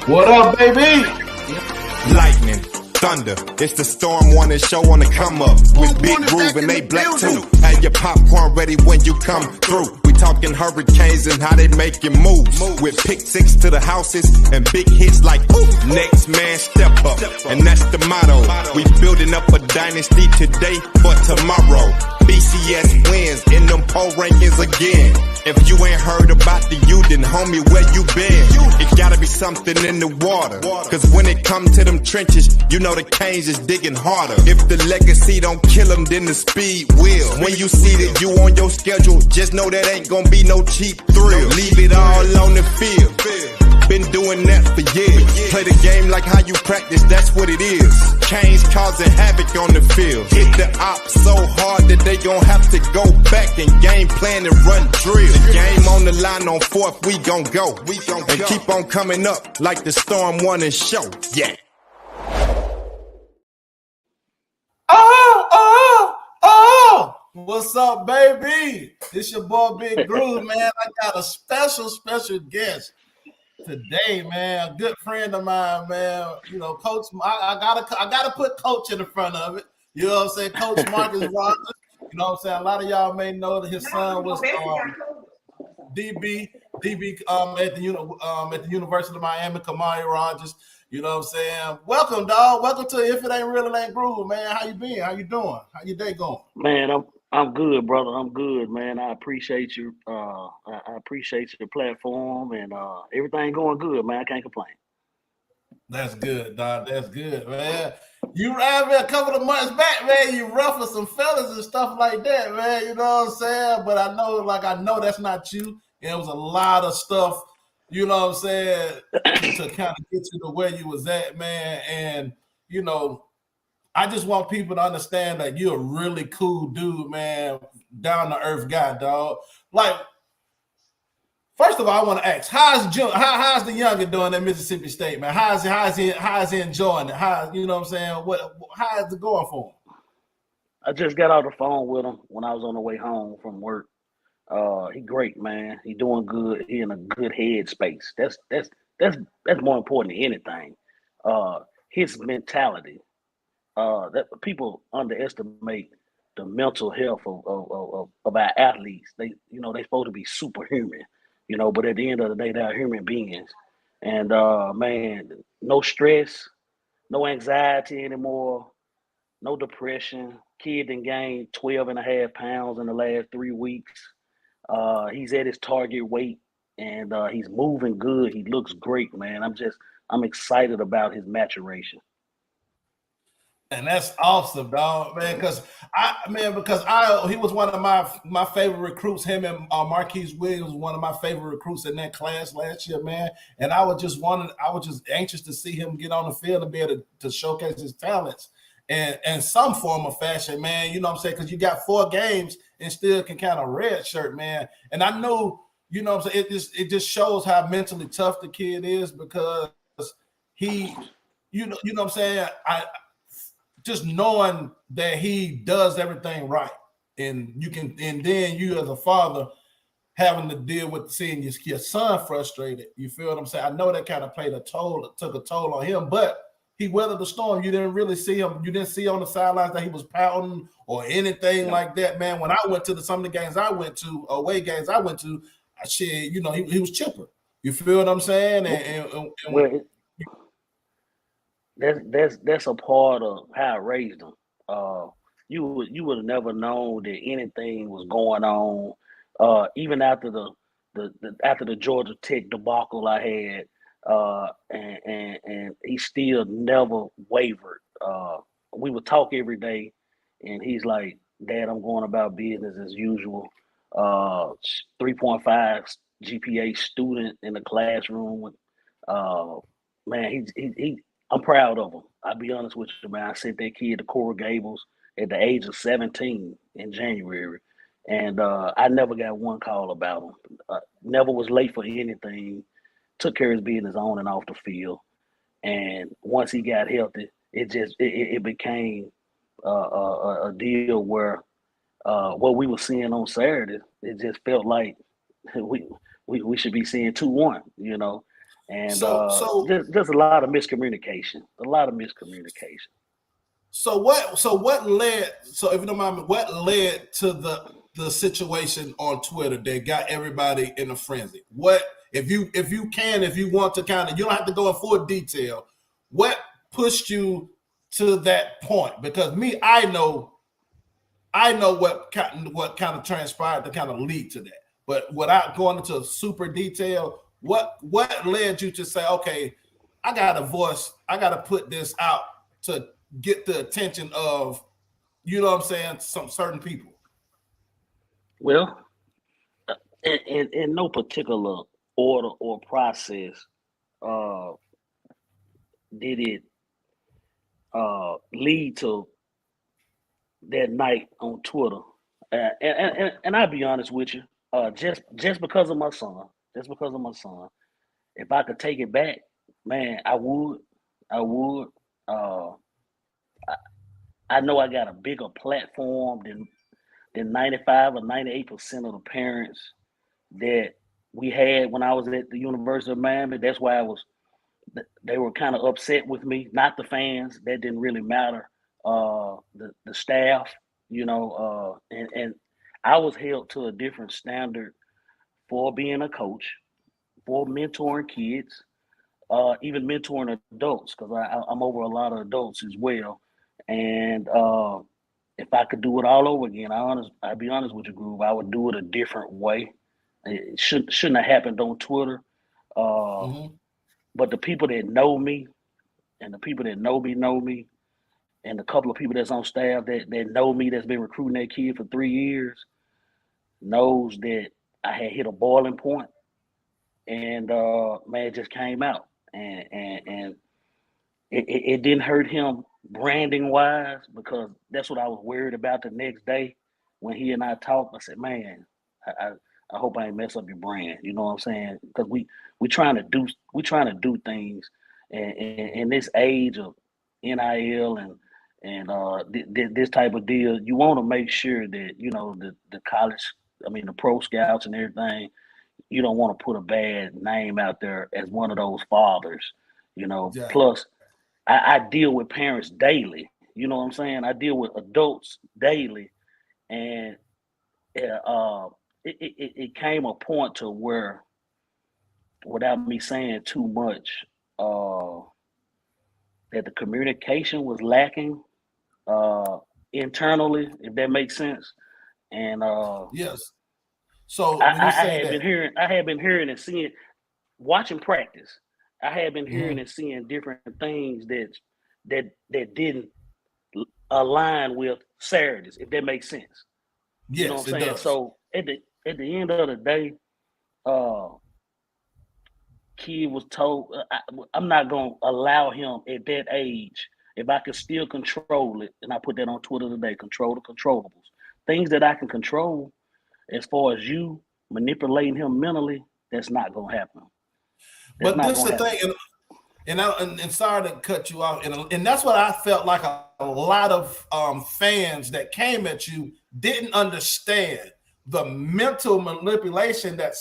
What up, baby? Lightning, thunder, it's the Storm Warning show on the come up with Big Groov and they black too. Have your popcorn ready when you come through. We talking hurricanes and how they making moves with pick six to the houses and big hits like ooh. Next man step up, and that's the motto. We building up a dynasty today for tomorrow. BCS wins in them poll rankings again. If you ain't heard about the U, then homie, where you been? It gotta be something in the water. Cause when it comes to them trenches, you know the Canes is digging harder. If the legacy don't kill them, then the speed will. When you see that you on your schedule, just know that ain't gonna be no cheap thrill. Leave it all on the field. Been doing that for years. Play the game like how you practice, that's what it is. Canes causing havoc on the field. Hit the op so hard that they gon' have to go back and game plan and run drill. The game on the line on fourth, we gon' go. And keep on coming up like the Storm Warning show. Yeah. Oh! What's up, baby? It's your boy Big Groov, man. I got a special guest today, man. A good friend of mine, man. You know, Coach. I gotta put Coach in the front of it. You know what I'm saying? Coach Marcus Rogers. You know what I'm saying? A lot of y'all may know that his son was DB at the University of Miami, Kamari Rogers. You know what I'm saying? Welcome, dog. Welcome to If It Ain't Real, It Ain't Groov, man. How you been? How you doing? How your day going? Man, I'm good, brother. I'm good, man. I appreciate you. I appreciate your platform and everything going good, man. I can't complain. That's good, dog. That's good, man. You ran me a couple of months back, man. You ruffled some fellas and stuff like that, man. You know what I'm saying? But I know that's not you. And it was a lot of stuff, you know what I'm saying, to kind of get you to where you was at, man. And, you know, I just want people to understand that you're a really cool dude, man. Down to earth guy, dog. Like, first of all, I want to ask, how's the younger doing at Mississippi State, man? How's he enjoying it? You know what I'm saying? How is it going for him? I just got off the phone with him when I was on the way home from work. He great, man. He doing good. He in a good head space. That's more important than anything. His mentality. That people underestimate the mental health of our athletes. They supposed to be superhuman, but at the end of the day, they're human beings. And man, no stress, no anxiety anymore, no depression. Kid done gained 12 and a half pounds in the last 3 weeks. He's at his target weight and he's moving good. He looks great, man. I'm excited about his maturation. And that's awesome, dog, man. Because he was one of my favorite recruits. Him and Marquise Williams was one of my favorite recruits in that class last year, man. And I was just anxious to see him get on the field and be able to showcase his talents in some form of fashion, man. You know what I'm saying? Because you got 4 games and still can kind of red shirt, man. And I know, you know what I'm saying, it just shows how mentally tough the kid is because he, you know what I'm saying, just knowing that he does everything right, and then you as a father having to deal with seeing your son frustrated. You feel what I'm saying? I know that kind of took a toll on him, but he weathered the storm. You didn't really see him. You didn't see on the sidelines that he was pouting or anything like that, man. When I went to some of the games I went to, away games I went to, he was chipper. You feel what I'm saying? That's a part of how I raised him. You would have never known that anything was going on. Even after the Georgia Tech debacle I had, and he still never wavered. We would talk every day, and he's like, "Dad, I'm going about business as usual." 3.5 GPA student in the classroom. Man, I'm proud of him. I'll be honest with you, man. I sent that kid to Coral Gables at the age of 17 in January, and I never got one call about him. Never was late for anything. Took care of his business on and off the field. And once he got healthy, it became a deal where what we were seeing on Saturday, it just felt like we should be seeing 2-1, And So just a lot of miscommunication. A lot of miscommunication. So what led? So if you don't mind me, what led to the situation on Twitter that got everybody in a frenzy? What if you want to kind of, you don't have to go in full detail. What pushed you to that point? Because me, I know what kind of transpired to kind of lead to that. But without going into super detail, what led you to say, okay, I got a voice, I got to put this out to get the attention of, you know what I'm saying, some certain people? Well, in no particular order or process uh, did it lead to that night on Twitter. And I'll be honest with you, just because of my son, if I could take it back, man, I would. I would. Uh, I know I got a bigger platform than 95 or 98% of the parents that we had when I was at the University of Miami. That's why they were kind of upset with me, not the fans. That didn't really matter. The staff, and I was held to a different standard for being a coach, for mentoring kids, even mentoring adults, because I'm over a lot of adults as well. And if I could do it all over again, I'd be honest with you, Groove, I would do it a different way. It shouldn't have happened on Twitter. Mm-hmm. But the people that know me and the people that know me, and a couple of people that's on staff that know me, that's been recruiting that kid for 3 years, knows that I had hit a boiling point, and man, it just came out, and it didn't hurt him branding wise, because that's what I was worried about the next day when he and I talked. I said, man, I, I hope I ain't mess up your brand. You know what I'm saying? Because we trying to do things, and in this age of NIL and this type of deal, you want to make sure that the college, I mean the pro scouts and everything. You don't want to put a bad name out there as one of those fathers. Exactly. Plus I deal with parents daily. You know what I'm saying? I deal with adults daily, and it came a point to where, without me saying too much, that the communication was lacking internally, if that makes sense. And Yes. So I, when you I say had that, been hearing, and seeing, watching practice. I had been hearing mm-hmm. and seeing different things that didn't align with Saturdays, if that makes sense. You know Yes, what it I'm saying? does. So at the end of the day, uh, kid was told, I'm not gonna allow him at that age. If I can still control it, and I put that on Twitter today, control the controllables. Things that I can control, as far as you manipulating him mentally, that's not gonna happen. That's But not this is gonna the thing, happen. and sorry to cut you off, and that's what I felt like a lot of fans that came at you didn't understand the mental manipulation that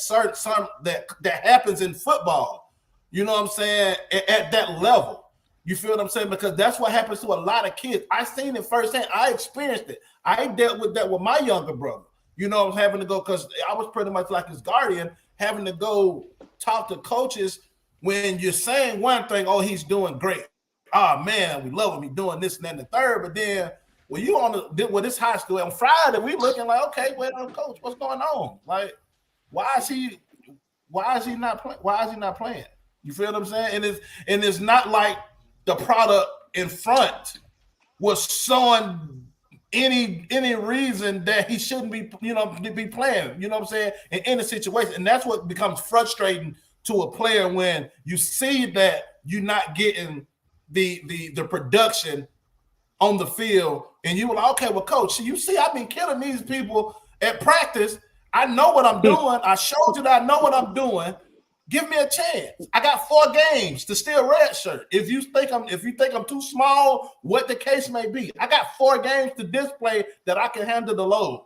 that happens in football. You know what I'm saying? At that level. You feel what I'm saying? Because that's what happens to a lot of kids. I seen it firsthand. I experienced it. I dealt with that with my younger brother. I was having to go, because I was pretty much like his guardian, having to go talk to coaches when you're saying one thing, oh, he's doing great. Oh man, we love him. He's doing this and then the third. But then when you this high school on Friday, we looking like, okay, well, coach, what's going on? Like, why is he not playing? Why is he not playing? You feel what I'm saying? And it's not like the product in front was showing any reason that he shouldn't be, be playing, you know what I'm saying, in any situation. And that's what becomes frustrating to a player, when you see that you're not getting the production on the field, and you were like, okay, well, coach, you see, I've been killing these people at practice. I know what I'm doing. I showed you that I know what I'm doing. Give me a chance. I got 4 games to steal redshirt. If you think I'm too small, what the case may be, I got 4 games to display that I can handle the load.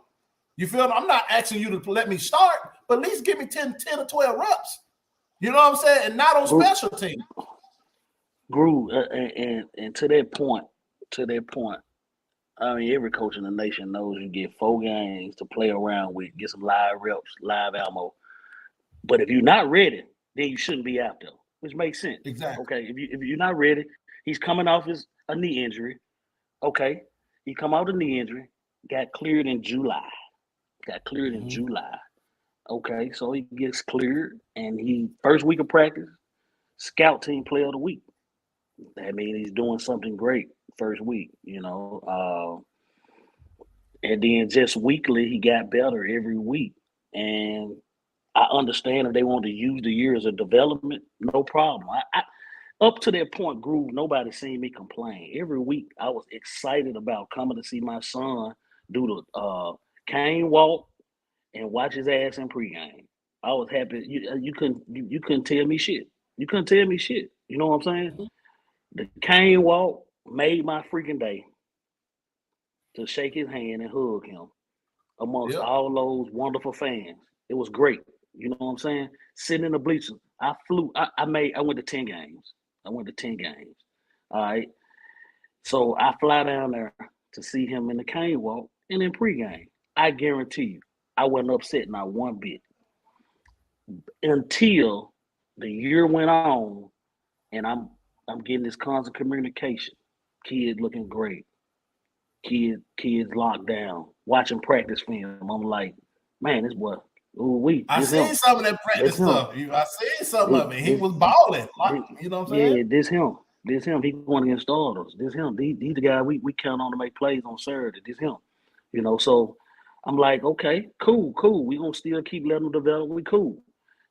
You feel me? I'm not asking you to let me start, but at least give me 10 or 12 reps. You know what I'm saying? And not on Groov, special teams. Groov, and to that point, I mean, every coach in the nation knows you get 4 games to play around with, get some live reps, live ammo. But if you're not ready, then you shouldn't be out there, which makes sense. Exactly. Okay, if you're not ready, he's coming off a knee injury. Okay, he come out of knee injury, got cleared in July. Got cleared in Mm-hmm. July. Okay, so he gets cleared, and he first week of practice, scout team player of the week. That means he's doing something great first week, you know. And then just weekly, he got better every week. And I understand if they want to use the year as a development, no problem. Up to that point, Groove, nobody seen me complain. Every week, I was excited about coming to see my son do the cane walk and watch his ass in pregame. I was happy. You couldn't tell me shit. You couldn't tell me shit. You know what I'm saying? The cane walk made my freaking day to shake his hand and hug him amongst Yep. all those wonderful fans. It was great. You know what I'm saying? Sitting in the bleachers, I flew. I went to 10 games. I went to 10 games. All right. So I fly down there to see him in the cane walk and in pregame. I guarantee you, I wasn't upset not one bit until the year went on, and I'm getting this constant communication. Kids looking great. Kids locked down. Watching practice film. I'm like, man, this boy. Ooh, I this him. seen some of that This practice him. stuff. I seen some This, of it. He this, was balling. Like, this, you know what I'm saying? yeah, this him. This him. He going against starters. This him. These the guy we count on to make plays on Saturday. This him. You know, so I'm like, okay, cool. We gonna still keep letting them develop. We cool.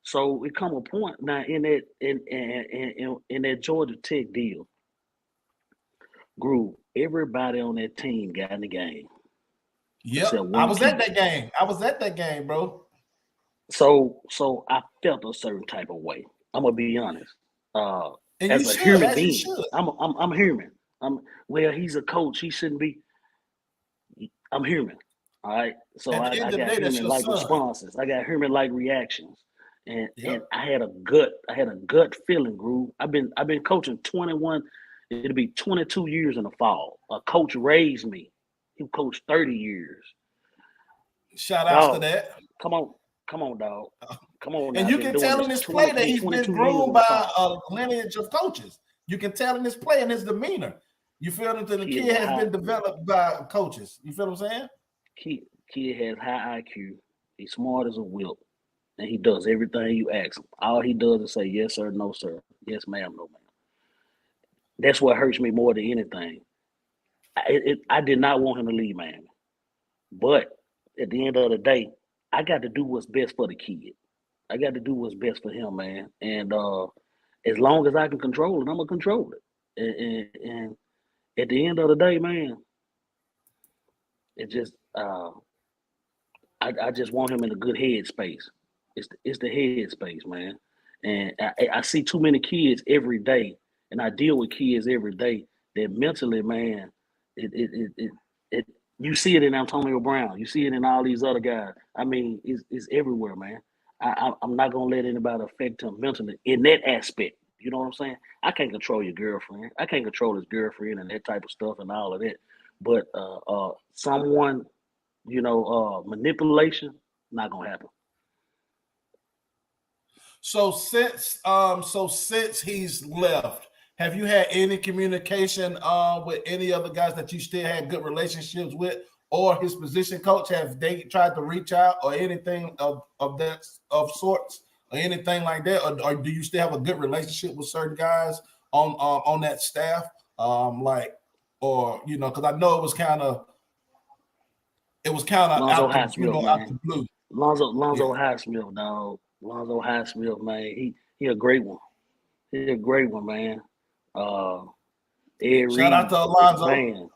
So it come a point now in that Georgia Tech deal, Groove, everybody on that team got in the game except Yep. I one was at kid. that game. I was at that game, bro. So I felt a certain type of way. I'm gonna be honest. And you As a should, human as you being, should. I'm human. He's a coach. He shouldn't be. I'm human. All right. So At the I end of the got day, that's human your like son. responses. I got human like reactions. And Yep. I had a gut feeling, Groove. I've been coaching 21. It'll be 22 years in the fall. A coach raised me. He coached 30 years. Shout outs to Dog, that. come on, dog. Come on now. And I've you been can doing tell this in his play that he's been 22 years groomed in the by fall. a lineage of coaches. You can tell in his play and his demeanor. You feel that the Kid kid is has high. been developed by coaches. You feel what I'm saying? Kid has high IQ. He's smart as a whip, and he does everything you ask him. All he does is say yes sir, no sir, yes ma'am, no ma'am. That's what hurts me more than anything. I did not want him to leave Miami, but at the end of the day, I got to do what's best for the kid. I got to do what's best for him, man. And as long as I can control it, I'm gonna control it. And at the end of the day, man, it just I just want him in a good headspace. It's the headspace, man. And I see too many kids every day, and I deal with kids every day that mentally, man, it you see it in Antonio Brown, you see it in all these other guys. I mean, it's everywhere, man. I'm not gonna let anybody affect him mentally in that aspect. You know what I'm saying? I can't control your girlfriend. I can't control his girlfriend and that type of stuff and all of that. But someone manipulation, not gonna happen. So since he's left, have you had any communication with any other guys that you still had good relationships with, or his position coach? Have they tried to reach out or anything of that of sorts or anything like that, or do you still have a good relationship with certain guys on that staff? Like, or because I know it was kind of Lonzo Highsmith, out man. the blue. Yeah. Lonzo Highsmith, dog. Lonzo Highsmith, man. He a great one. He a great one, man. Ed Shout out Reed, to Alonzo. man.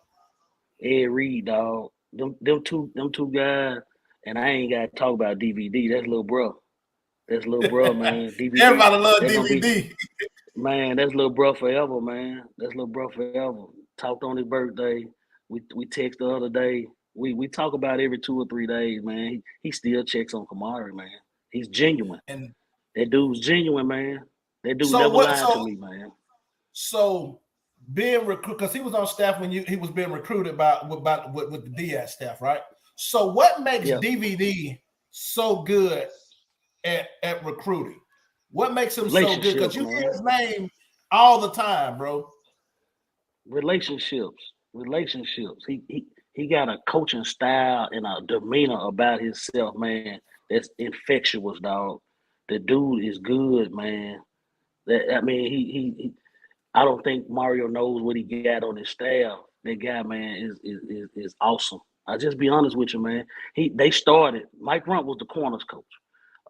Ed Reed, dog. Them two guys, and I ain't gotta talk about DVD. That's little bro. That's little bro, man. DVD. Everybody love They're gonna be, DVD. man. That's little bro forever, man. That's little bro forever. Talked on his birthday. We text the other day. We talk about every 2 or 3 days, man. He still checks on Kamari, man. He's genuine. And That dude's genuine, man. That dude So never what? lied to me, man. So being recruited, because he was on staff when he was being recruited with the Diaz staff, right? So what makes DVD so good at recruiting? What makes him so good? Because you hear his name all the time, bro. Relationships. He got a coaching style and a demeanor about himself, man. That's infectious, dog. The dude is good, man. I mean, he I don't think Mario knows what he got on his staff. That guy, man, is awesome. I just be honest with you, man. They started. Mike Runt was the corners coach,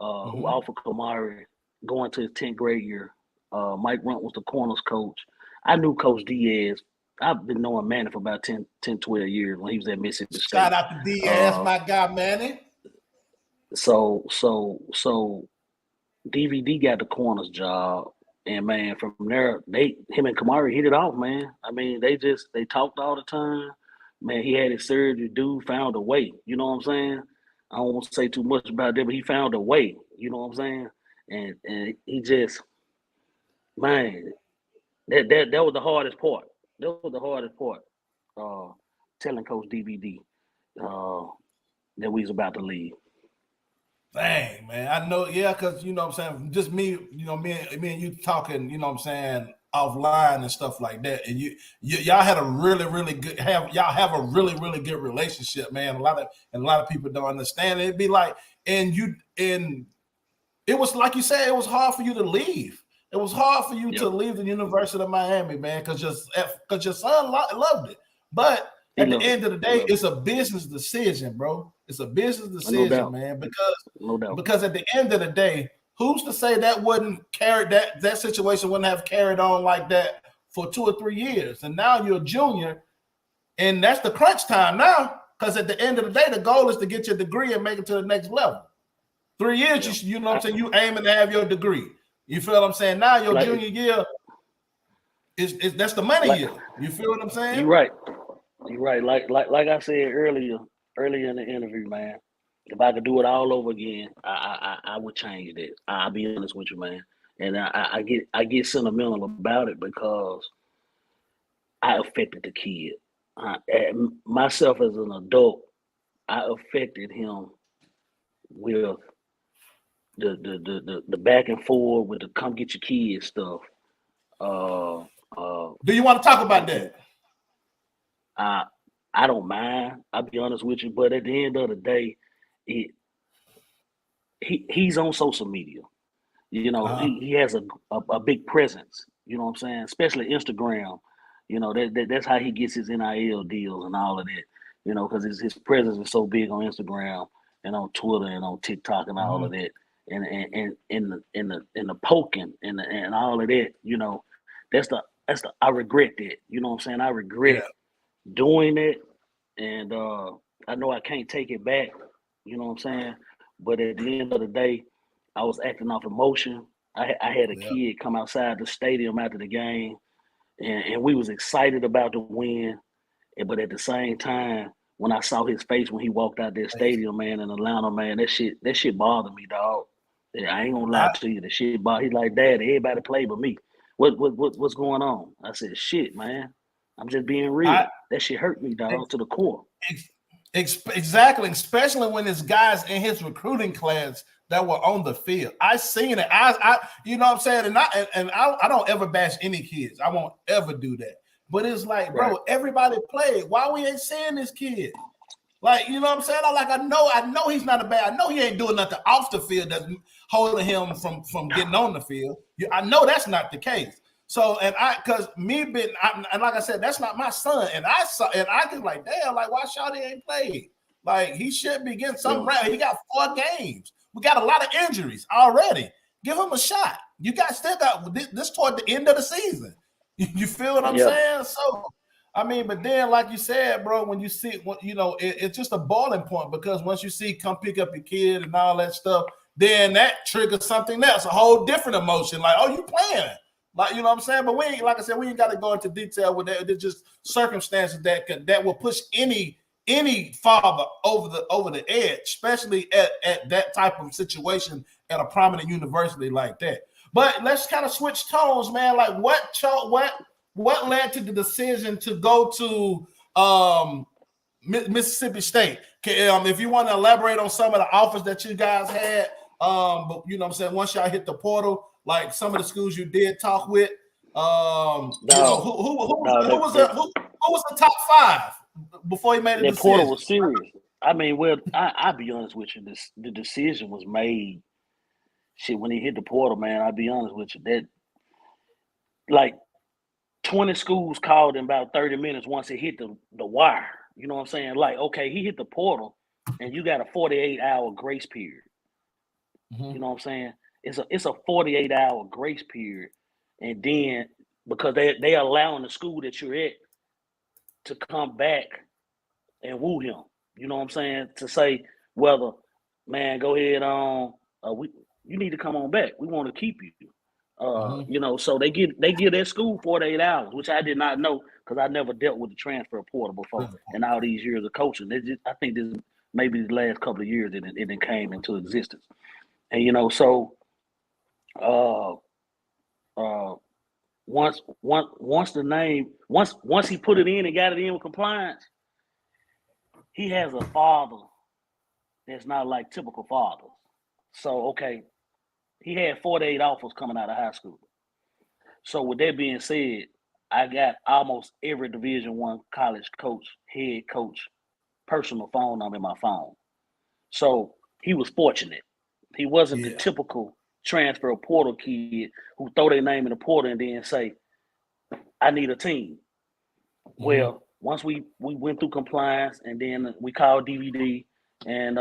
who offered Kamari going to his 10th grade year. Mike Runt was the corners coach. I knew Coach Diaz. I've been knowing Manny for about 10, 12 years when he was at Mississippi State. Shout out to Diaz, my guy, Manny. So DVD got the corners job. And man, from there, him and Kamari hit it off, man. I mean, they talked all the time. Man, he had his surgery. Dude found a way. You know what I'm saying? I don't want to say too much about that, but he found a way. You know what I'm saying? And he just, man, that was the hardest part. That was the hardest part. Telling Coach DVD that we was about to leave. Dang, man. I know, yeah, because, you know what I'm saying, just me, you know, me and you talking, you know what I'm saying, offline and stuff like that. And y'all had a really, really good, y'all have a really, really good relationship, man. A lot of people don't understand. It'd be like, and it was like you said, it was hard for you to leave. It was hard for you to leave the University of Miami, man, because your son loved it. But at the end of the day, it's a business decision, bro. It's a business decision, man. Because at the end of the day, who's to say that wouldn't carry that situation wouldn't have carried on like that for 2 or 3 years? And now you're a junior, and that's the crunch time now. Because at the end of the day, the goal is to get your degree and make it to the next level. 3 years, you know what I'm saying? You aiming to have your degree. You feel what I'm saying? Now your junior year is that's the money year. You feel what I'm saying? You're right. You're right. Like I said earlier in the interview, man. If I could do it all over again, I would change that. I'll be honest with you, man. And I get sentimental about it because I affected the kid. Myself as an adult, I affected him with the back and forth with the come get your kids stuff. Do you want to talk about that? I don't mind. I'll be honest with you, but at the end of the day, he's on social media. You know, he has a big presence. You know what I'm saying? Especially Instagram. You know, that's how he gets his NIL deals and all of that. You know, because his presence is so big on Instagram and on Twitter and on TikTok and all of that. And in the poking and all of that. You know, that's the I regret that. You know what I'm saying? I regret doing it, and I know I can't take it back. You know what I'm saying? But at the end of the day, I was acting off emotion. I had a kid come outside the stadium after the game, and we was excited about the win. But at the same time, when I saw his face when he walked out that stadium, man, in Atlanta, man, that shit bothered me, dog. Yeah, I ain't gonna lie to you. The shit bothered. He's like, Dad, everybody play but me. What's going on? I said, shit, man. I'm just being real. That shit hurt me, dog, to the core. Exactly, especially when there's guys in his recruiting class that were on the field. I seen it. I you know what I'm saying? And I don't ever bash any kids. I won't ever do that. But it's like, bro, everybody played. Why we ain't seeing this kid? Like, you know what I'm saying? I know he's not a bad. I know he ain't doing nothing off the field that's holding him from getting on the field. I know that's not the case. So, and like I said, that's not my son. And I was like, damn, like, why Shawty ain't played? Like, he should be getting something right. He got 4 games. We got a lot of injuries already. Give him a shot. You guys still got this toward the end of the season. You feel what I'm saying? So, I mean, but then, like you said, bro, when you see, you know, it's just a boiling point, because once you see come pick up your kid and all that stuff, then that triggers something else, a whole different emotion. Like, oh, you playing. Like, you know what I'm saying? But we ain't got to go into detail with that. It's just circumstances that will push any any father over the edge, especially at that type of situation at a prominent university like that. But let's kind of switch tones, man. Like what led to the decision to go to Mississippi State? If you want to elaborate on some of the offers that you guys had, but you know what I'm saying, once y'all hit the portal, like some of the schools you did talk with, who was the top 5 before he made a decision? Portal was serious. I mean, well, I'll be honest with you. The decision was made. Shit, when he hit the portal, man, I'll be honest with you. That like 20 schools called in about 30 minutes once it hit the wire. You know what I'm saying? Like, okay, he hit the portal, and you got a 48-hour grace period. Mm-hmm. You know what I'm saying? It's a 48-hour grace period, and then because they allowing the school that you're at to come back and woo him. You know what I'm saying? To say whether, man, go ahead on. You need to come on back. We want to keep you. You know, so they give their school 48 hours, which I did not know because I never dealt with the transfer portal before in all these years of coaching. I think this maybe the last couple of years it came into existence. And you know, so once he put it in and got it in with compliance, he has a father that's not like typical fathers. So okay, he had 48 offers coming out of high school. So with that being said, I got almost every Division I college coach, head coach, personal phone number in my phone. So he was fortunate. He wasn't the typical transfer portal kid who throw their name in the portal and then say, I need a team. Mm-hmm. Well, once we went through compliance and then we called DVD and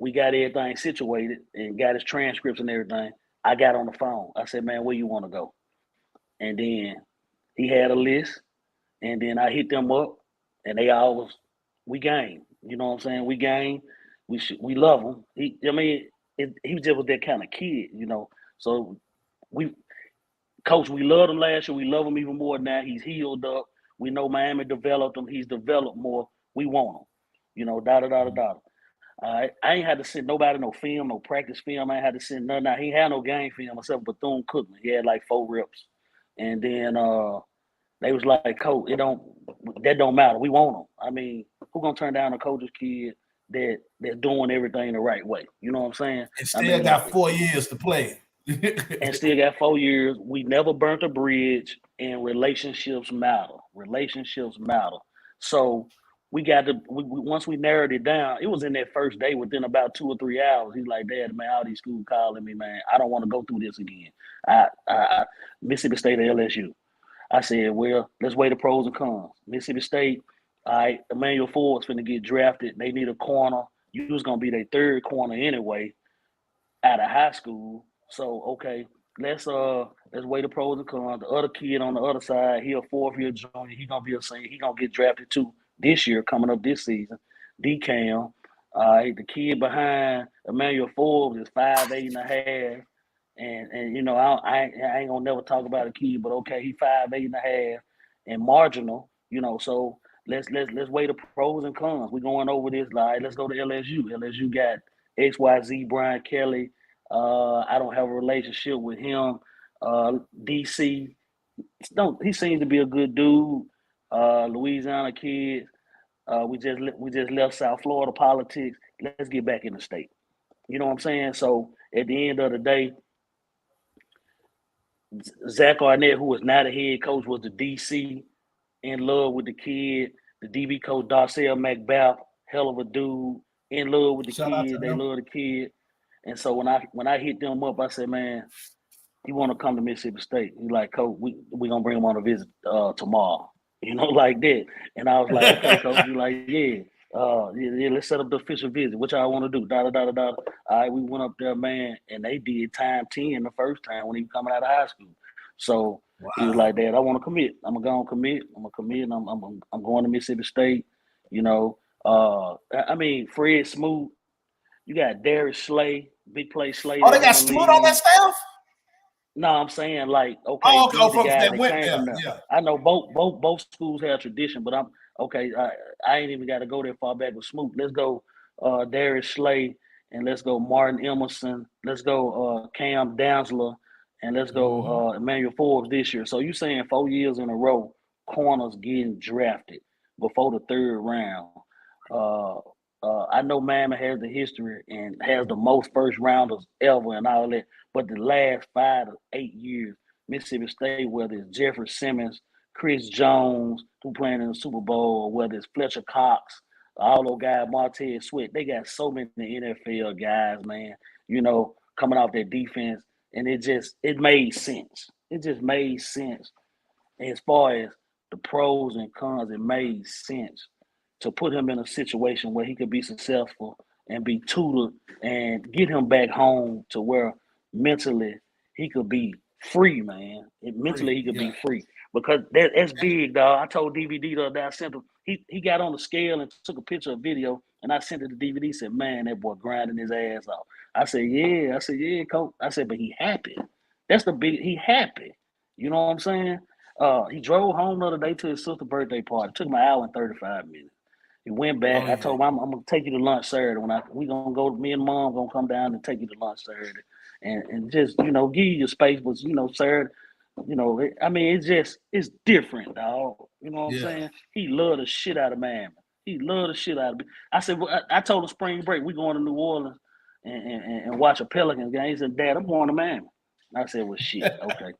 we got everything situated and got his transcripts and everything, I got on the phone. I said, man, where you want to go? And then he had a list, and then I hit them up, and they always, we game. You know what I'm saying? We game. We love him. He just was that kind of kid, you know. So Coach, we loved him last year. We love him even more now. He's healed up. We know Miami developed him. He's developed more. We want him. You know, da-da-da-da-da. I ain't had to send nobody no film, no practice film. I ain't had to send nothing. He had no game film except Bethune-Cookman. He had like 4 reps. And then they was like, Coach, that don't matter. We want him. I mean, who gonna turn down a coach's kid that's doing everything the right way? You know what I'm saying? And still got 4 years to play. And still got 4 years. We never burnt a bridge, and relationships matter. Relationships matter. So we got to once we narrowed it down, it was in that first day within about 2 or 3 hours. He's like, Dad, man, all these schools calling me, man. I don't want to go through this again. I Mississippi State or LSU. I said, well, let's weigh the pros and cons. Mississippi State, all right, Emmanuel Ford's finna get drafted. They need a corner. You was gonna be their 3rd corner anyway out of high school. So okay, let's weigh the pros and cons. The other kid on the other side, he a 4th-year junior. He gonna be a senior. He gonna get drafted too this year, coming up this season. DCAM. The kid behind Emmanuel Forbes is 5'8.5", and you know I ain't gonna never talk about a kid, but okay, he 5'8.5" and marginal. You know, so let's weigh the pros and cons. We're going over this. Like, let's go to LSU. LSU got XYZ Brian Kelly. I don't have a relationship with him. DC, he seems to be a good dude. Louisiana kid. We just left South Florida politics. Let's get back in the state. You know what I'm saying? So at the end of the day, Zach Arnett, who was not a head coach, was the DC, in love with the kid. The DB coach, Darcel Macbeth, hell of a dude, in love with the kid. They love the kid. And so when I hit them up, I said, man, you want to come to Mississippi State? He's like, Coach, we gonna bring him on a visit tomorrow. You know, like that. And I was like, okay, Coach. He's like, yeah, let's set up the official visit. What y'all want to do? Da-da-da-da-da. All right, we went up there, man, and they did time 10 the first time when he was coming out of high school. So He was like, Dad, I want to commit. I'm going to go and commit. I'm going to commit, and I'm going to Mississippi State. You know, I mean, Fred Smoot. You got Darius Slay, big play Slay. Oh, they got Smoot on that staff? No, I'm saying like, okay, from that went there. Yeah. I know both schools have tradition, but Okay, I ain't even got to go that far back with Smoot. Let's go Darius Slay, and let's go Martin Emerson. Let's go Cam Danzler, and let's Mm-hmm. go Emmanuel Forbes this year. So you saying 4 years in a row, corners getting drafted before the third round. Uh, I know Miami has the history and has the most first rounders ever and all that, but the last 5 to 8 years, Mississippi State, whether it's Jeffrey Simmons, Chris Jones, who playing in the Super Bowl, or whether it's Fletcher Cox, all those guys, Martez Sweat, they got so many NFL guys, man, coming off their defense, and it made sense. It just made sense. As far as the pros and cons, it made sense to put him in a situation where he could be successful and be tutored and get him back home to where mentally he could be free, man. Mentally he could Yeah. be free. Because that's big, dog. I told DVD the other day, I sent him, he got on the scale and took a picture of video, and I sent it to DVD, said, man, that boy grinding his ass off. I said, yeah, coach. I said, but he happy. He happy. You know what I'm saying? He drove home the other day to his sister's birthday party. It took him an hour and 35 minutes. He went back. Oh I yeah. told him I'm gonna take you to lunch Saturday. We gonna go. Me and mom gonna come down and take you to lunch Saturday, and just give you your space. But Saturday, it's different, dog. You know what I'm Yeah. saying? He loved the shit out of Miami. He loved the shit out of me. I said, well, I told him spring break we going to New Orleans and watch a Pelicans game. He said, Dad, I'm going to Miami. I said, well, shit, okay.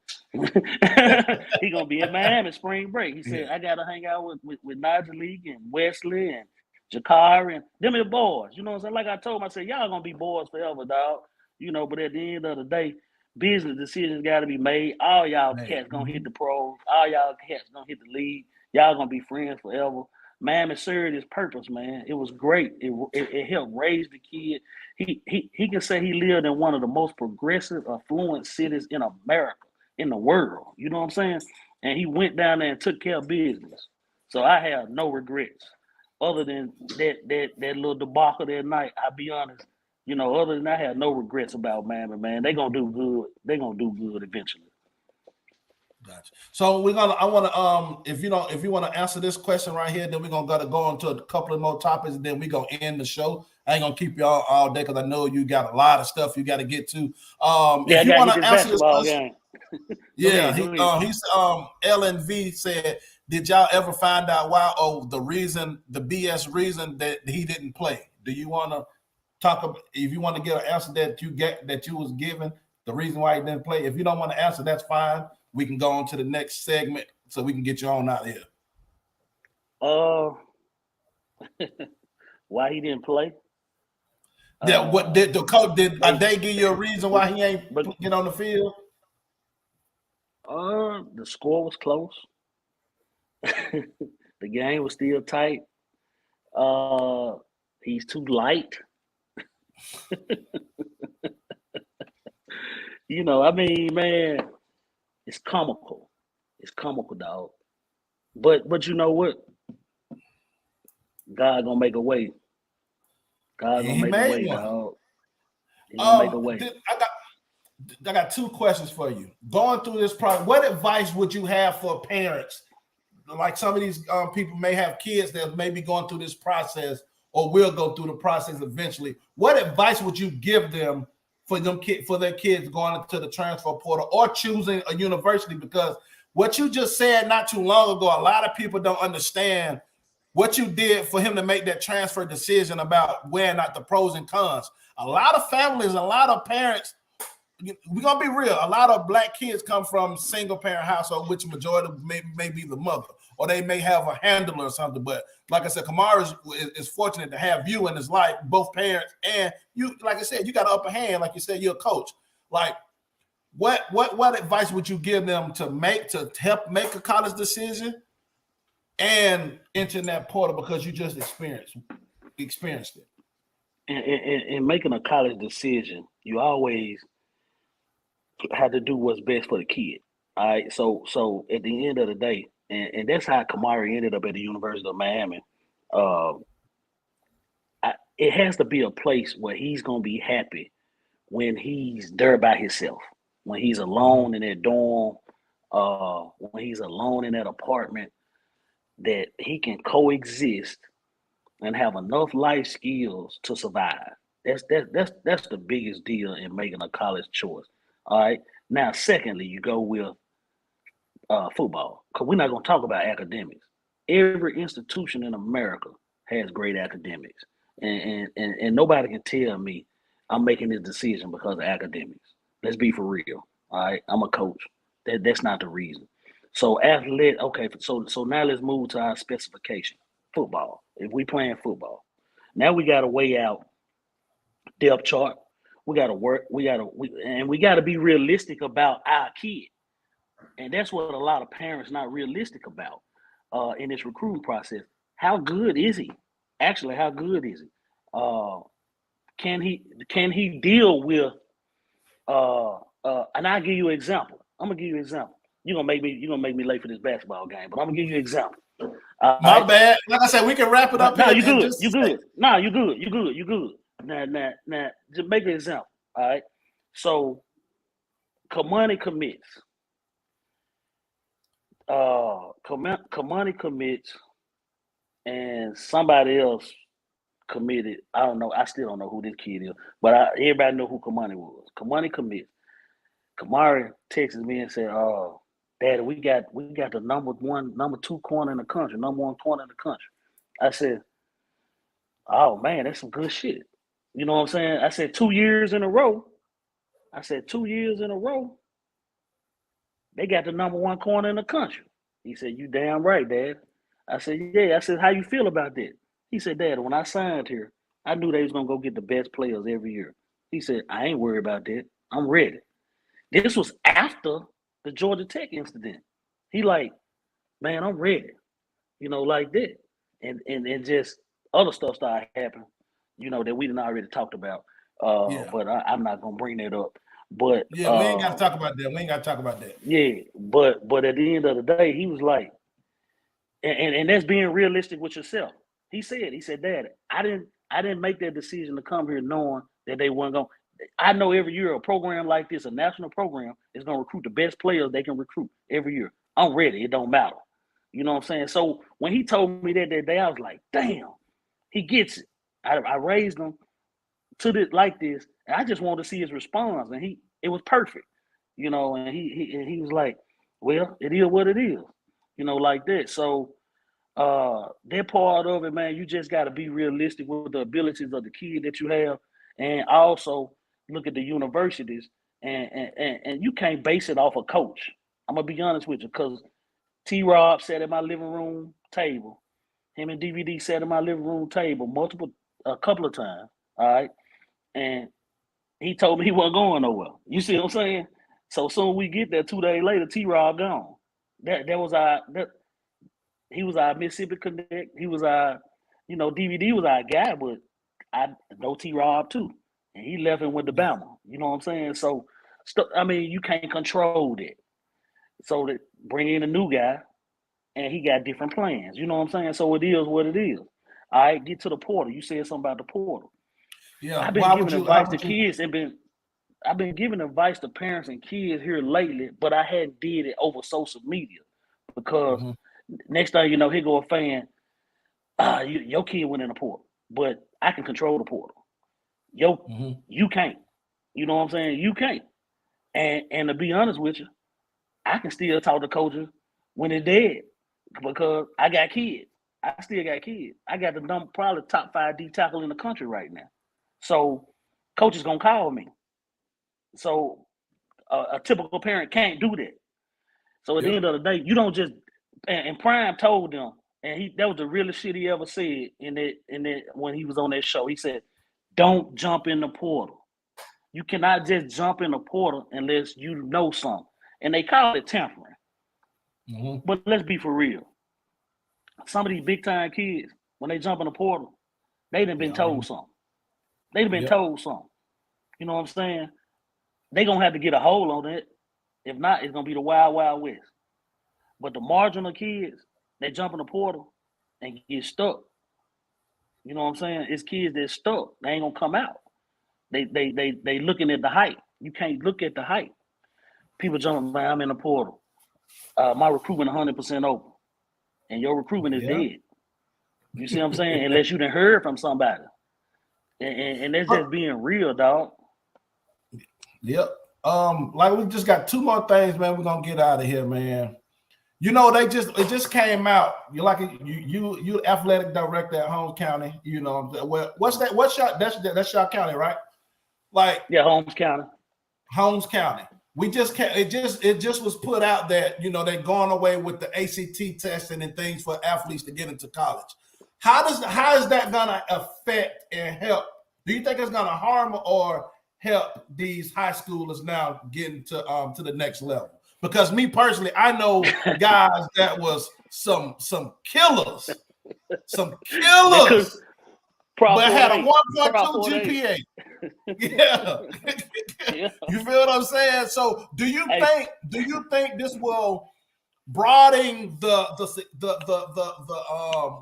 He gonna be in Miami spring break. He said, Yeah. I gotta hang out with Nigel League and Wesley and Jakari and them are the boys. You know what I'm saying? Like I told him, I said, y'all gonna be boys forever, dog. But at the end of the day, business decisions gotta be made. All y'all Hey. cats gonna hit Mm-hmm. the pros. All y'all cats gonna hit the league. Y'all gonna be friends forever. Miami served his purpose, man. It was great. It helped raise the kid. He can say he lived in one of the most progressive, affluent cities in America, in the world. You know what I'm saying? And he went down there and took care of business. So I have no regrets, other than that little debacle that night. I'll be honest. Other than that, I have no regrets about Miami, man. They gonna do good. They gonna do good eventually. Gotcha. So I want to if you want to answer this question right here, then we're gonna go into a couple of more topics, and then we're gonna end the show. I ain't gonna keep you all day because I know you got a lot of stuff you got to get to. Yeah, I If you gotta want get to this answer this basketball question, game. yeah, Go ahead. he's LNV said, did y'all ever find out why? The reason, the BS reason that he didn't play? Do you want to talk about, if you want to get an answer that you was given, the reason why he didn't play? If you don't want to answer, that's fine. We can go on to the next segment so we can get you on out here. Why he didn't play? Yeah, what did the coach did they give you a reason why he ain't but get on the field? the score was close. The game was still tight. He's too light. Man, it's comical. It's comical, dog. But you know what? God gonna make a way. God gonna He make a made way, one. dog. He gonna make a way. I got two questions for you. Going through this process, what advice would you have for parents? Like some of these people may have kids that may be going through this process or will go through the process eventually. What advice would you give them for their kids going into the transfer portal or choosing a university? Because what you just said not too long ago, a lot of people don't understand what you did for him to make that transfer decision about weighing out the pros and cons. A lot of families, a lot of parents, we're gonna be real. A lot of black kids come from single parent household, which majority may be the mother, or they may have a handler or something. But like I said, Kamara is fortunate to have you in his life, both parents, and you. Like I said, you got an upper hand. Like you said, you're a coach. Like, what advice would you give them to help make a college decision and enter that portal because you just experienced it? In making a college decision, you always have to do what's best for the kid. All right. So at the end of the day, and that's how Kamari ended up at the University of Miami. It has to be a place where he's gonna be happy when he's there by himself, when he's alone in that dorm, when he's alone in that apartment. that he can coexist and have enough life skills to survive. That's the biggest deal in making a college choice. All right. Now, secondly, you go with football, because we're not going to talk about academics. Every institution in America has great academics, and nobody can tell me I'm making this decision because of academics. Let's be for real. All right, I'm a coach. That's not the reason. So athlete. Okay, so now let's move to our specification. Football. If we playing football, now we got to weigh out depth chart. We got to work. We got to be realistic about our kid. And that's what a lot of parents not realistic about in this recruiting process. How good is he? Actually, how good is he? Can he deal with? And I'll give you an example. I'm gonna give you an example. You're gonna make me late for this basketball game, but I'm gonna give you an example. My bad. Like I said, we can wrap it up. No, here you good. just You good. No, you good. You good. You good. Now, just make an example. All right. So, Kamani commits. Kamani commits, and somebody else committed. I don't know. I still don't know who this kid is, but everybody know who Kamani was. Kamani commits. Kamari texts me and said, "Oh, Daddy, we got the number 2 corner in the country, number 1 corner in the country." I said, "Oh man, that's some good shit." You know what I'm saying? I said 2 years in a row. They got the number 1 corner in the country. He said, "You damn right, Dad." I said, "Yeah." I said, "How you feel about that?" He said, "Dad, when I signed here, I knew they was gonna go get the best players every year." He said, "I ain't worried about that. I'm ready." This was after the Georgia Tech incident. He like, "Man, I'm ready." Like that. And just other stuff started happening, that we didn't already talked about. yeah. But I'm not gonna bring that up. But Yeah, we ain't got to talk about that. We ain't got to talk about that. yeah, but at the end of the day, he was like, and that's being realistic with yourself. He said, "Dad, I didn't make that decision to come here knowing that they weren't going. I know every year a program like this, a national program, is going to recruit the best players they can recruit every year. I'm ready. It don't matter." You know what I'm saying? So when he told me that day, I was like, "Damn, he gets it." I raised him to this like this, and I just wanted to see his response, and it was perfect. And he was like, "Well, it is what it is," like that. So that part of it, man, you just got to be realistic with the abilities of the kid that you have, and also look at the universities, and you can't base it off a coach. I'm gonna be honest with you, because T-Rob sat at my living room table. Him and DVD sat at my living room table a couple of times. All right, and he told me he wasn't going nowhere. You see what I'm saying? So soon we get there, 2 days later, T-Rob gone. He was our Mississippi Connect. He was our, DVD was our guy, but I know T-Rob too. And he left and went to Bama. You know what I'm saying? So, you can't control that. So that bring in a new guy, and he got different plans. You know what I'm saying? So it is what it is. All right, get to the portal. You said something about the portal. Yeah. I've been giving advice to kids I've been giving advice to parents and kids here lately, but I hadn't did it over social media because next thing you know, here go a fan. Your kid went in the portal, but I can control the portal. You can't. You know what I'm saying? You can't. And to be honest with you, I can still talk to coaches when it's dead because I got kids. I still got kids. I got probably top 5 D tackle in the country right now. So coaches gonna call me. So a typical parent can't do that. So at the end of the day, you don't just. And Prime told them, and that was the realest shit he ever said in that when he was on that show. He said, "Don't jump in the portal. You cannot just jump in the portal unless you know something." And they call it tampering. But let's be for real. Some of these big time kids, when they jump in the portal, they done been told something. They done been told something. You know what I'm saying? They gonna have to get a hold on it. If not, it's gonna be the wild, wild west. But the marginal kids, they jump in the portal and get stuck. You know what I'm saying? It's kids that stuck. They ain't gonna come out. They looking at the height. You can't look at the height. People jumping, man, I'm in the portal. My recruitment 100% open. and your recruitment is Yeah. dead. You see what I'm saying? Unless you done heard from somebody. And that's just being real, dog. Yep. Like we just got two more things, man. We're gonna get out of here, man. You know, it just came out. You like you athletic director at Holmes County. You know, well, what's that? That's your county, right? Like Holmes County. Holmes County. We just can't. It just was put out that they're going away with the ACT testing and things for athletes to get into college. How is that gonna affect and help? Do you think it's gonna harm or help these high schoolers now getting to the next level? Because me personally, I know guys that was some killers, but had a 1.2 GPA. Yeah. You feel what I'm saying? So do you think this will broaden the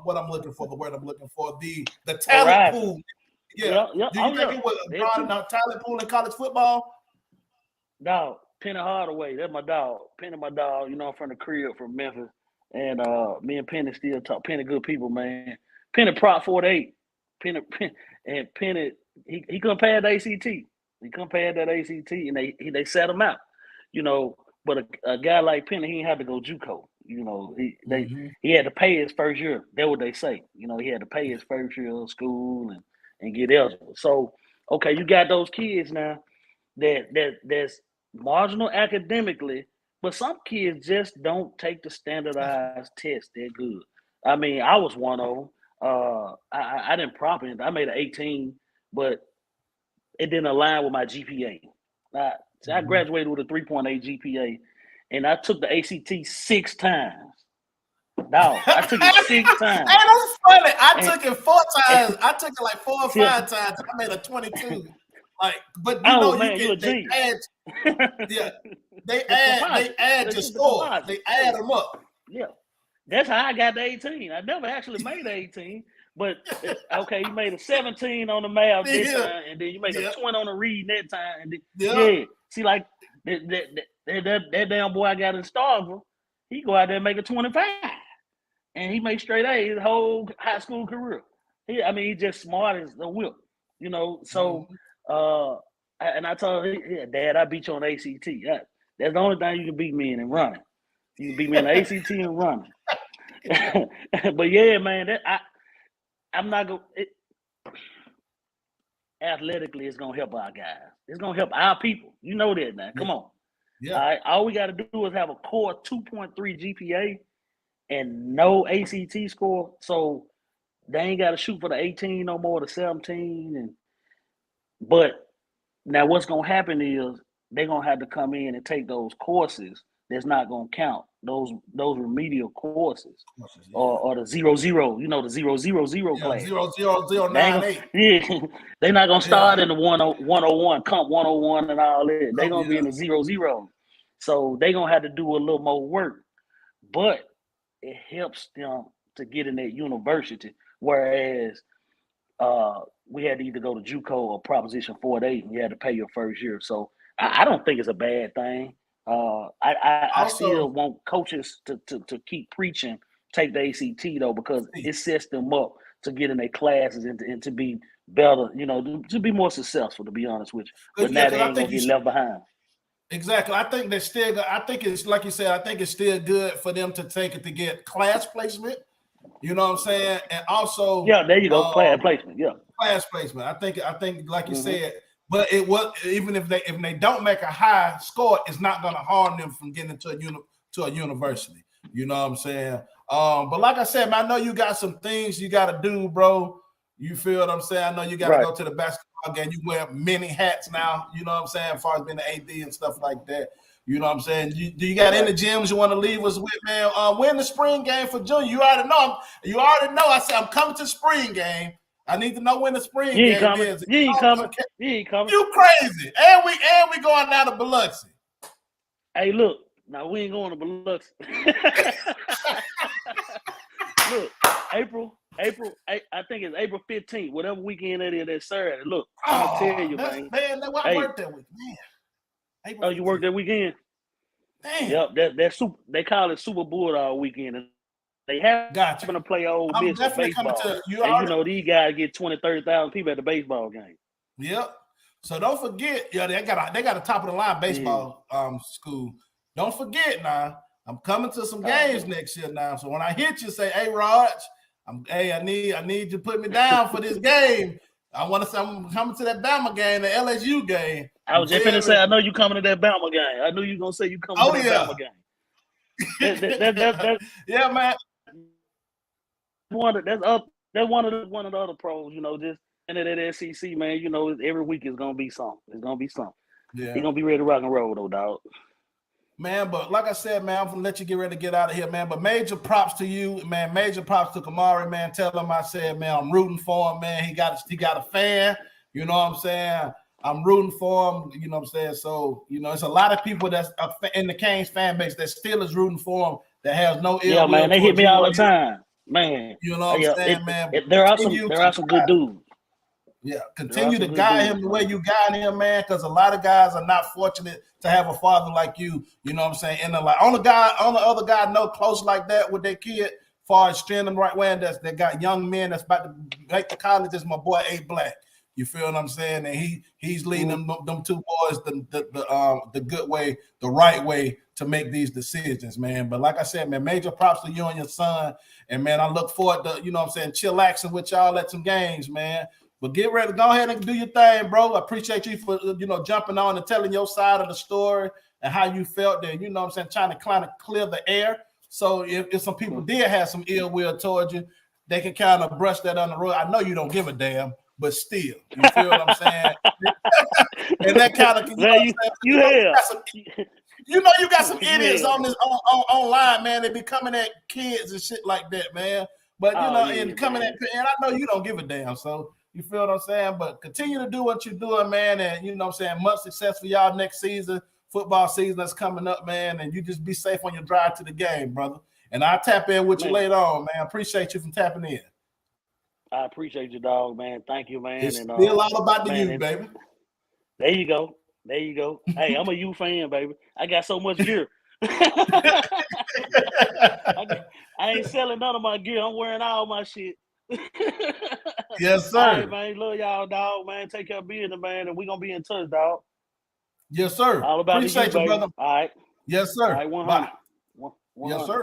what I'm looking for, the word I'm looking for, the talent pool? Yeah. Do you think it will broaden the talent pool in college football? Dog, Penny Hardaway, that's my dog. Penny, my dog, from the crib from Memphis. And me and Penny still talk. Penny, good people, man. Penny Prop 48. Penny, he couldn't pass the ACT. He couldn't pass that ACT, and they set him out. But a guy like Penny, he ain't had to go JUCO. He had to pay his first year. That's what they say. He had to pay his first year of school and get eligible. So, okay, you got those kids now that's marginal academically, but some kids just don't take the standardized test. They're good. I mean, I was one of them. I didn't prop it. I made an 18, but it didn't align with my GPA. I graduated with a 3.8 GPA, and I took the ACT 6 times. No, I took it 6 times. Hey, that's funny. I took it 4 times. I took it like 4 or 5 times. I made a 22. But they add your score. They add them up. Yeah, that's how I got the 18. I never actually made the 18, but okay, you made a 17 on the math this time, and then you made a 20 on the reading that time. And see, like that damn boy I got in Starville, he go out there and make a 25, and he makes straight A his whole high school career. He's just smart as a whip, So. And I told him, Dad, I beat you on ACT. That's the only thing you can beat me in and running. You can beat me in the ACT and running. But yeah, man, I'm not going to. Athletically, it's going to help our guys. It's going to help our people. You know that now. Come on. Yeah. All right. All we got to do is have a core 2.3 GPA and no ACT score. So they ain't got to shoot for the 18 no more, the 17. But now what's going to happen is they're going to have to come in and take those courses that's not going to count, those remedial courses, or the 0-0, the 0-0-0 class. 0-0-0-9-8. Yeah, they're not going to start in the 101, comp 101 and all that. They're going to be in the 0-0. So they're going to have to do a little more work. But it helps them to get in that university, whereas we had to either go to JUCO or Proposition 48, and you had to pay your first year. So I don't think it's a bad thing. I still want coaches to keep preaching, take the ACT though, because it sets them up to get in their classes and to be better, to be more successful, to be honest with you. But now they ain't gonna get left behind. Exactly. I think they're still. I think it's like you said. I think it's still good for them to take it to get class placement. You know what I'm saying? And also, there you go, class placement. Yeah, class placement. I think, like you said, but it was even if they don't make a high score, it's not going to harm them from getting to a university. You know what I'm saying? But like I said, man, I know you got some things you got to do, bro. You feel what I'm saying? I know you got to go to the basketball game. You wear many hats now. You know what I'm saying? As far as being the AD and stuff like that. You know what I'm saying? Do you got any gyms you want to leave us with, man? Win the spring game for junior. You already know. I said I'm coming to the spring game. I need to know when the spring game is. You ain't coming. You crazy? And we going down to Biloxi. Hey, look. Now we ain't going to Biloxi. Look, April. I think it's April 15th. Whatever weekend that is, that Saturday. Look, I'm gonna tell you, man. Man, I work that week, man. Oh, you work that weekend? Damn. Yep, that's super. They call it Super Bulldog weekend. They happen Gotcha. to play Ole I'm Miss for definitely coming baseball. to you. And you know, these guys get 20,000, 30,000 people at the baseball game. Yep. So don't forget, they got a top of the line baseball school. Don't forget now. I'm coming to some games next year now. So when I hit you, say, "Hey, Raj, I need you to put me down for this game. I want to say I'm coming to that Bama game, the LSU game." I was just finna say, I know you coming to that Bama game. I knew you gonna say you coming to that Bama game. That's yeah, man. One of the other pros, you know, just into that SEC, man. You know, every week is gonna be something. It's gonna be something. Yeah. He's gonna be ready to rock and roll, though, dog. Man, but like I said, man, I'm gonna let you get ready to get out of here, man. But major props to you, man. Major props to Kamari, man. Tell him I said, man, I'm rooting for him, man. He got a fan. You know what I'm saying? I'm rooting for him. You know what I'm saying? So, you know, it's a lot of people that's in the Canes fan base that still is rooting for him that has no ill will. Man, they hit me all the time, man. You know what I'm saying, man? There are some good dudes. Yeah, continue to guide him the way you guide him, man, because a lot of guys are not fortunate to have a father like you. You know what I'm saying? And on the other guy know close like that with their kid, far as strength and right way, that got young men that's about to make the college is my boy A Black. You feel what I'm saying? And he's leading them two boys the good way, the right way to make these decisions, man. But like I said, man, major props to you and your son. And man, I look forward to, you know what I'm saying, chillaxing with y'all at some games, man. But get ready, go ahead and do your thing, bro. I appreciate you for, you know, jumping on and telling your side of the story and how you felt there. You know what I'm saying, trying to kind of clear the air. So if some people did have some ill will towards you, they can kind of brush that on the road. I know you don't give a damn, but still, you feel what I'm saying? And that kind of, you know, you got some idiots on this online, man. They be coming at kids and shit like that, man. But you know, and coming at, and I know you don't give a damn. So you feel what I'm saying? But continue to do what you're doing, man. And you know what I'm saying? Much success for y'all next season, football season that's coming up, man. And you just be safe on your drive to the game, brother. And I'll tap in with you later on, man. I appreciate you for tapping in. I appreciate you, dog, man. Thank you, man. It's still all about the youth, baby. There you go. Hey, I'm a U fan, baby. I got so much gear. I ain't selling none of my gear. I'm wearing all my shit. Yes, sir. All right, man. Love y'all, dog, man. Take care of business, man. And we're going to be in touch, dog. Yes, sir. All about Appreciate you, brother. All right. Yes, sir. All right, 100. Bye. Yes, sir.